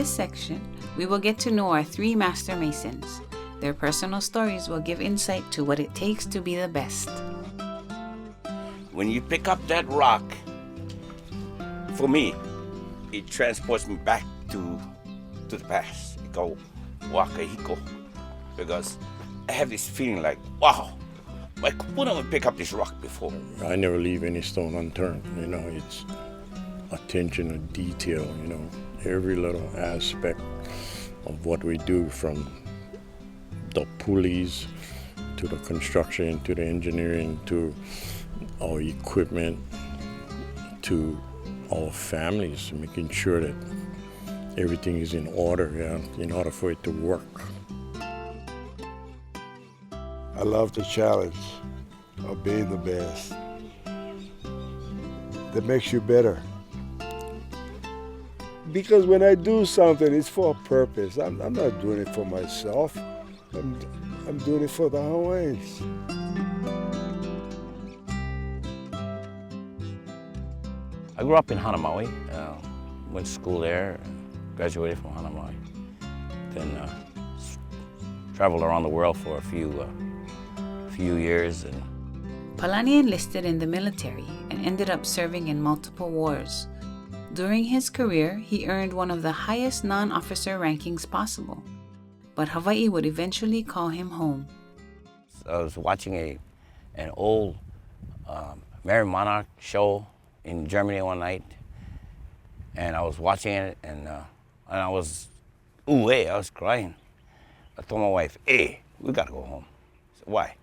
this section, we will get to know our 3 master masons. Their personal stories will give insight to what it takes to be the best. When you pick up that rock, for me, it transports me back to the past. It go wakahiko, because I have this feeling like, wow, my kupuna would pick up this rock before. I never leave any stone unturned. It's attention to detail. Every little aspect of what we do, from the pulleys to the construction, to the engineering, to our equipment, to our families, making sure that everything is in order, in order for it to work. I love the challenge of being the best. That makes you better. Because when I do something, it's for a purpose. I'm not doing it for myself. I'm doing it for the Hawaiians. I grew up in Hanamaui, went to school there, graduated from Hanamaui, then traveled around the world for a few years. And Palani enlisted in the military and ended up serving in multiple wars. During his career, he earned one of the highest non-officer rankings possible, but Hawaii would eventually call him home. I was watching an old Mary Monarch show in Germany one night, and I was watching it, and I was, I was crying. I told my wife, hey, we gotta go home. I said, why?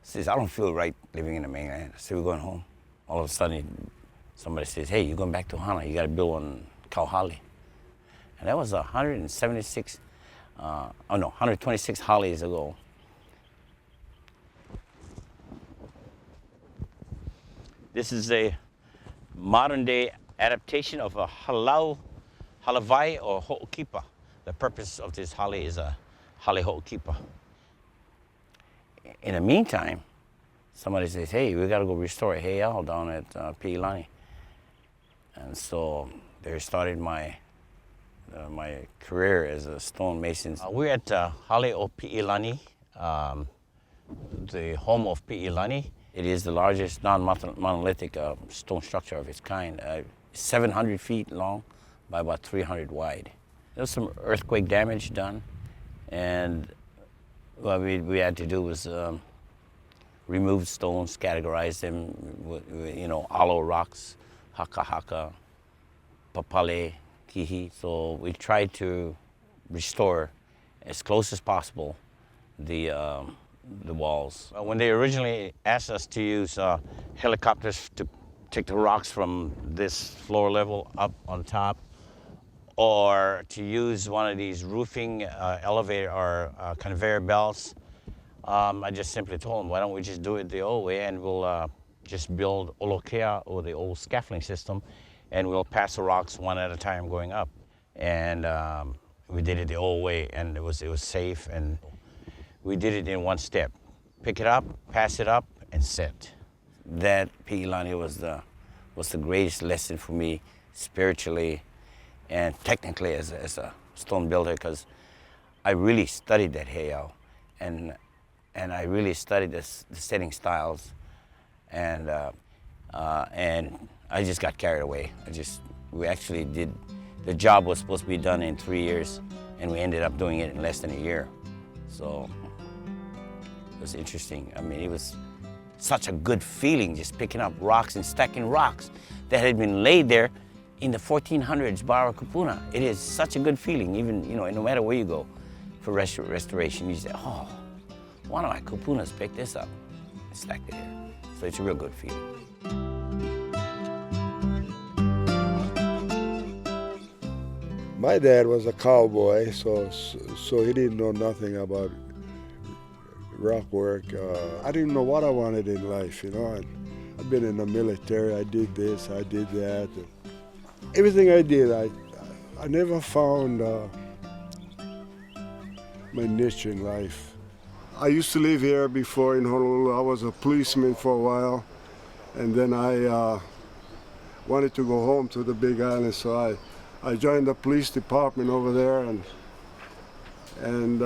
She says, I don't feel right living in the mainland. I said, we're going home. All of a sudden, somebody says, hey, you're going back to Hana, you gotta build one Kauhali. And that was 126 halis ago. This is a modern day adaptation of a halavai or ho'okipa. The purpose of this hali is a hale ho'okipa. In the meantime, somebody says, hey, we gotta go restore a heiau down at Pi'ilani. And so they started my career as a stonemason. We're at Hale o Pi'ilani, the home of Pi'ilani. It is the largest non-monolithic stone structure of its kind. 700 feet long by about 300 wide. There was some earthquake damage done, and what we had to do was remove stones, categorize them, alo rocks, haka, papale, kihi. So we tried to restore as close as possible the walls. When they originally asked us to use helicopters to take the rocks from this floor level up on top, or to use one of these roofing elevator or conveyor belts, I just simply told them, why don't we just do it the old way, and we'll just build olokea, or the old scaffolding system, and we'll pass the rocks one at a time going up. And we did it the old way, and it was safe, and we did it in one step. Pick it up, pass it up, and set. That Pi'ilani was the greatest lesson for me spiritually and technically as a stone builder, because I really studied that heiau, and I really studied the setting styles, and I just got carried away. We actually did, the job was supposed to be done in 3 years, and we ended up doing it in less than a year. So it was interesting. I mean, it was such a good feeling just picking up rocks and stacking rocks that had been laid there in the 1400s, Bara Kupuna. It is such a good feeling, even, no matter where you go for restoration, you say, oh, one of my kupunas picked this up and stacked it here. So it's a real good feeling. My dad was a cowboy, so he didn't know nothing about rock work. I didn't know what I wanted in life, I've been in the military, I did this, I did that. Everything I did, I never found my niche in life. I used to live here before in Honolulu. I was a policeman for a while, and then I wanted to go home to the Big Island, so I joined the police department over there, and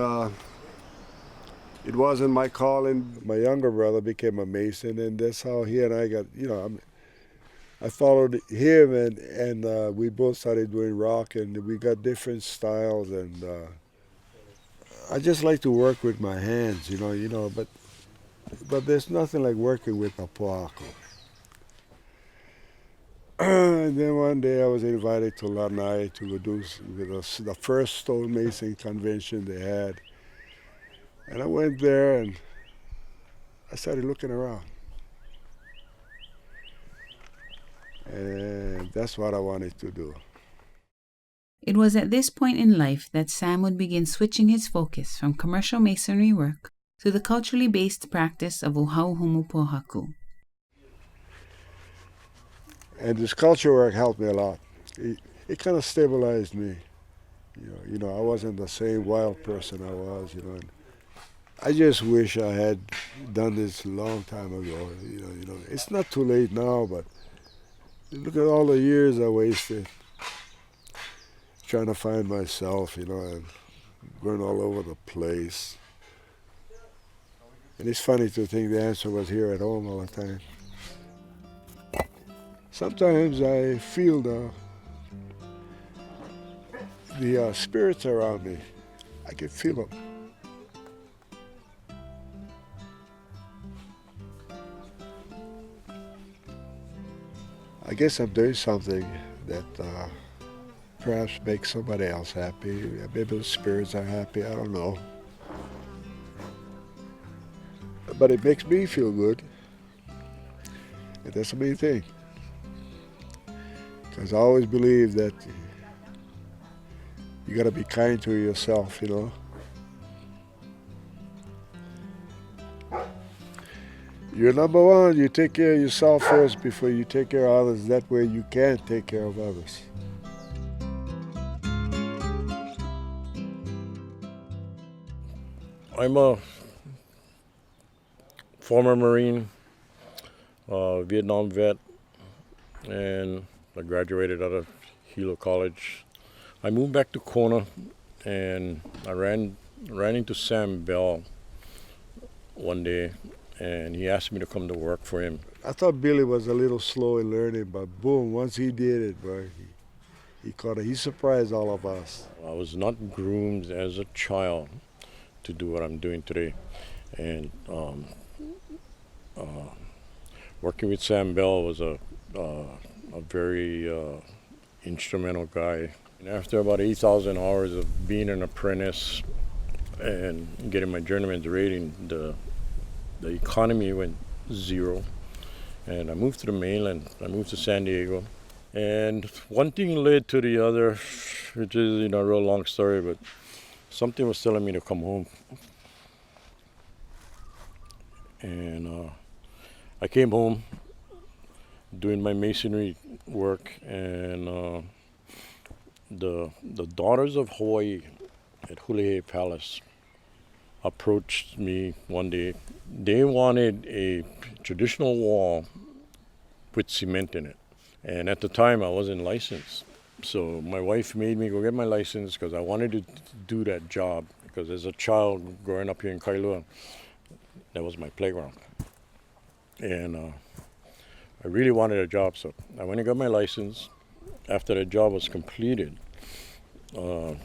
it wasn't my calling. My younger brother became a Mason, and that's how he and I got, I followed him, and we both started doing rock, and we got different styles, and I just like to work with my hands, but there's nothing like working with a pohaku. And then one day I was invited to Lanai to do the first stonemason convention they had. And I went there and I started looking around. And that's what I wanted to do. It was at this point in life that Sam would begin switching his focus from commercial masonry work to the culturally based practice of Uhau Humu Pohaku. And this culture work helped me a lot. It kind of stabilized me. I wasn't the same wild person I was, and I just wish I had done this a long time ago. It's not too late now, but look at all the years I wasted trying to find myself, and going all over the place. And it's funny to think the answer was here at home all the time. Sometimes I feel the spirits around me. I can feel them. I guess I'm doing something that perhaps makes somebody else happy. Maybe the spirits are happy, I don't know. But it makes me feel good. And that's the main thing. Because I always believe that you got to be kind to yourself, You're number one. You take care of yourself first before you take care of others. That way you can take care of others. I'm a former Marine, Vietnam vet, and I graduated out of Hilo College. I moved back to Kona, and I ran into Sam Bell one day, and he asked me to come to work for him. I thought Billy was a little slow in learning, but boom, once he did it, boy, he caught it. He surprised all of us. I was not groomed as a child to do what I'm doing today, and working with Sam Bell was a very instrumental guy. And after about 8,000 hours of being an apprentice and getting my journeyman's rating, the economy went zero, and I moved to the mainland. I moved to San Diego, and one thing led to the other, which is a real long story, but something was telling me to come home, and I came home doing my masonry work, and the Daughters of Hawaii at Huli Palace approached me one day. They wanted a traditional wall with cement in it, and at the time I wasn't licensed. So my wife made me go get my license because I wanted to do that job, because as a child growing up here in Kailua, that was my playground. And I really wanted a job, so I went and got my license. After the job was completed, the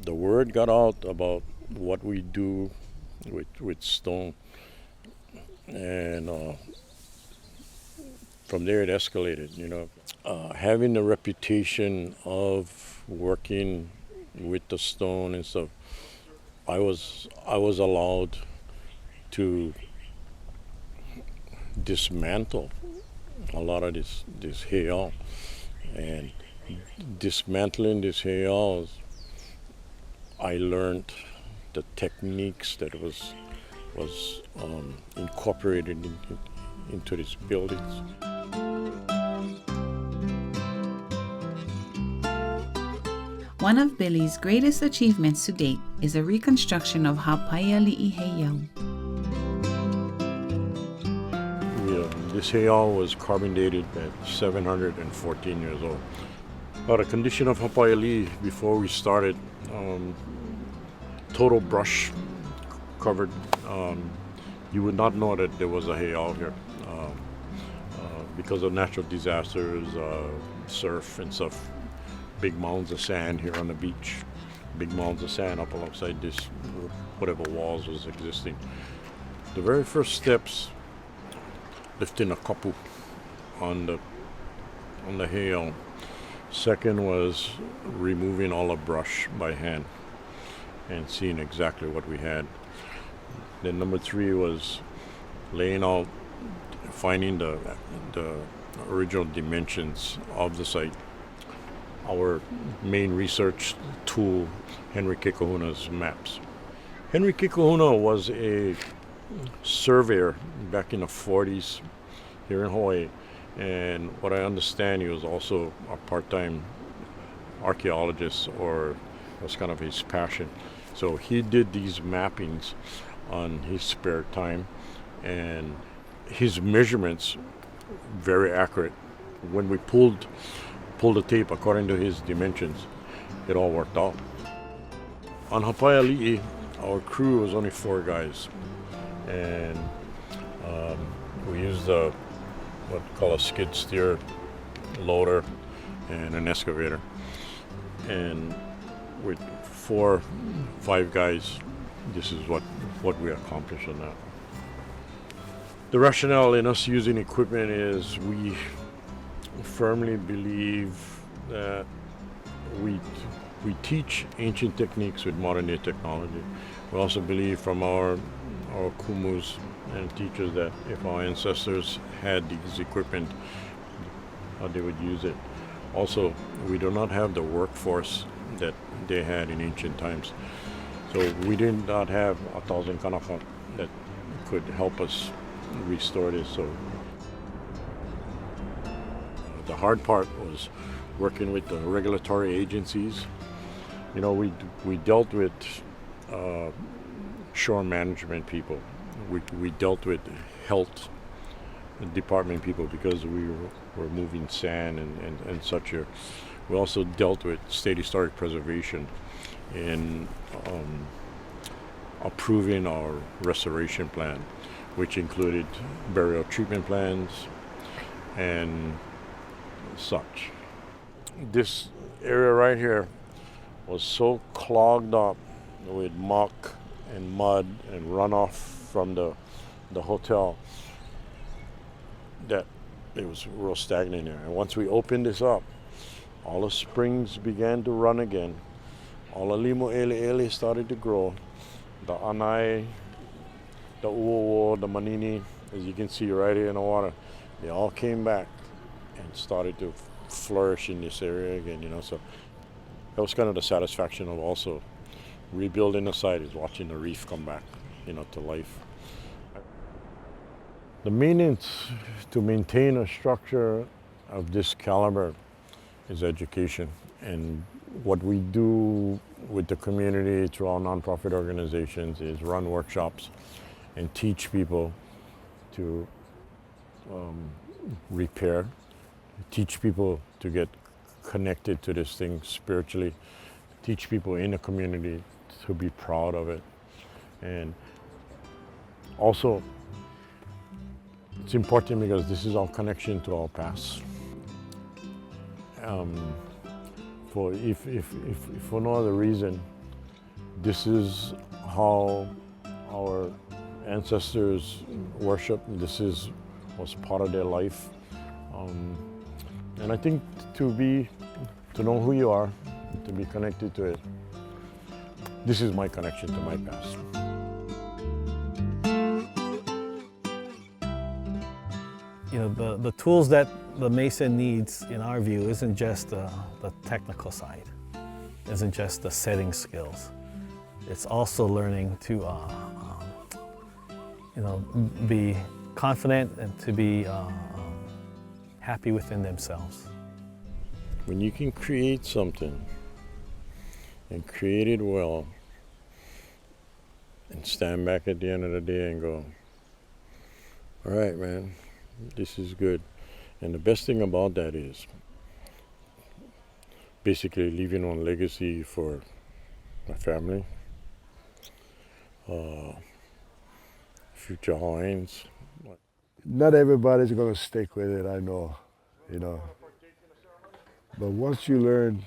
word got out about what we do with stone, and from there it escalated. Having the reputation of working with the stone and stuff, I was allowed to dismantle a lot of this heiau, and dismantling this heiau, I learned the techniques that was incorporated into these buildings. One of Billy's greatest achievements to date is a reconstruction of Hapaiali'i heiau. This heiau was carbon dated at 714 years old. Well, the condition of Hapaiali before we started, total brush covered. You would not know that there was a heiau here because of natural disasters, surf and stuff. Big mounds of sand here on the beach, big mounds of sand up alongside this, whatever walls was existing. The very first steps, lifting a kapu on the heiau. Second was removing all the brush by hand and seeing exactly what we had. Then number 3 was laying out, finding the original dimensions of the site. Our main research tool, Henry Kekahuna's maps. Henry Kekahuna was a surveyor back in the 40s here in Hawaii, and what I understand, he was also a part-time archaeologist, or was kind of his passion. So he did these mappings on his spare time, and his measurements very accurate. When we pulled the tape according to his dimensions, it all worked out. On Hapaiali'i, our crew was only 4 guys, and we used what we call a skid steer loader and an excavator. And with 4-5 guys, this is what we accomplished on that. The rationale in us using equipment is we firmly believe that we teach ancient techniques with modern day technology. We also believe from our kumus and teachers that if our ancestors had these equipment, they would use it. Also, we do not have the workforce that they had in ancient times. So we did not have 1,000 kanaka that could help us restore this. So the hard part was working with the regulatory agencies. You know, we dealt with shore management people. We dealt with health department people because we were moving sand and such here. We also dealt with state historic preservation in approving our restoration plan, which included burial treatment plans and such. This area right here was so clogged up with muck and mud and runoff from the hotel that it was real stagnant there. And once we opened this up, all the springs began to run again. All the limu ele started to grow. The anai, the uowo, the manini, as you can see right here in the water, they all came back and started to flourish in this area again, you know. So that was kind of the satisfaction of also rebuilding the site, is watching the reef come back, you know, to life. The maintenance to maintain a structure of this caliber is education. And what we do with the community through our nonprofit organizations is run workshops and teach people to repair, teach people to get connected to this thing spiritually, teach people in the community to be proud of it. And also, it's important because this is our connection to our past. If for no other reason, this is how our ancestors worship. This was part of their life, and I think to know who you are, to be connected to it. This is my connection to my past. You know, the tools that the Mason needs, in our view, isn't just the technical side, isn't just the setting skills. It's also learning to, you know, be confident and to be happy within themselves. When you can create something and create it well and stand back at the end of the day and go, all right, man, this is good. And the best thing about that is basically leaving on legacy for my family, future Hawaiians. Not everybody's going to stick with it, I know, you know. But once you learn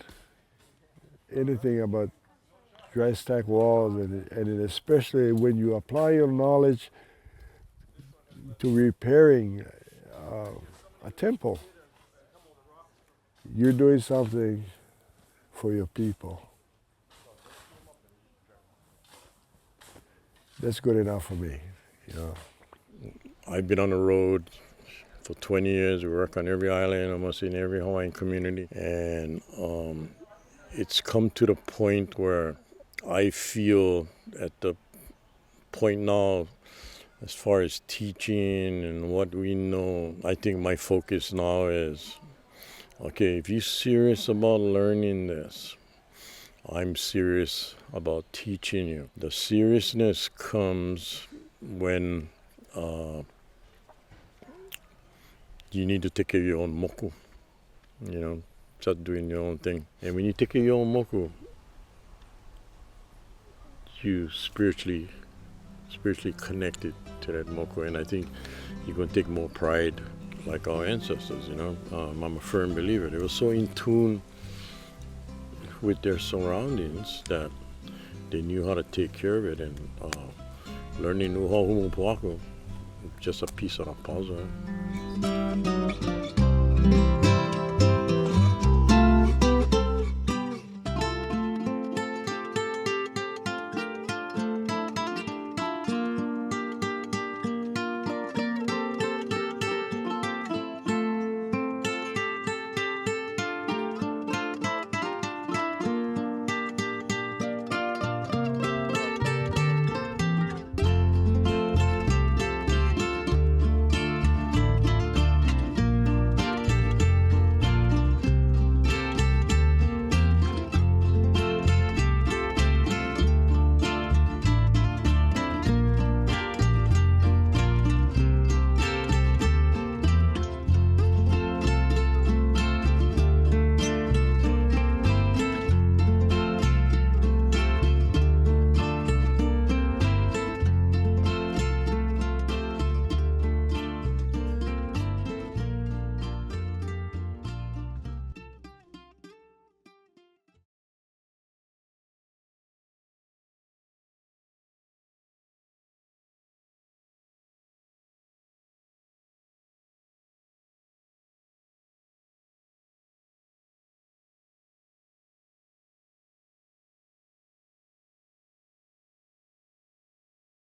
anything about dry stack walls, and especially when you apply your knowledge to repairing a temple, you're doing something for your people. That's good enough for me, you know. I've been on the road for 20 years. We work on every island, almost in every Hawaiian community. And it's come to the point where I feel at the point now, as far as teaching and what we know, I think my focus now is, okay, if you're serious about learning this, I'm serious about teaching you. The seriousness comes when you need to take care of your own moku, you know, start doing your own thing. And when you take care of your own moku, you spiritually connected to that moku, and I think you're going to take more pride like our ancestors, you know. I'm a firm believer. They were so in tune with their surroundings that they knew how to take care of it, and learning Uhau Humu Pohaku, just a piece of a puzzle.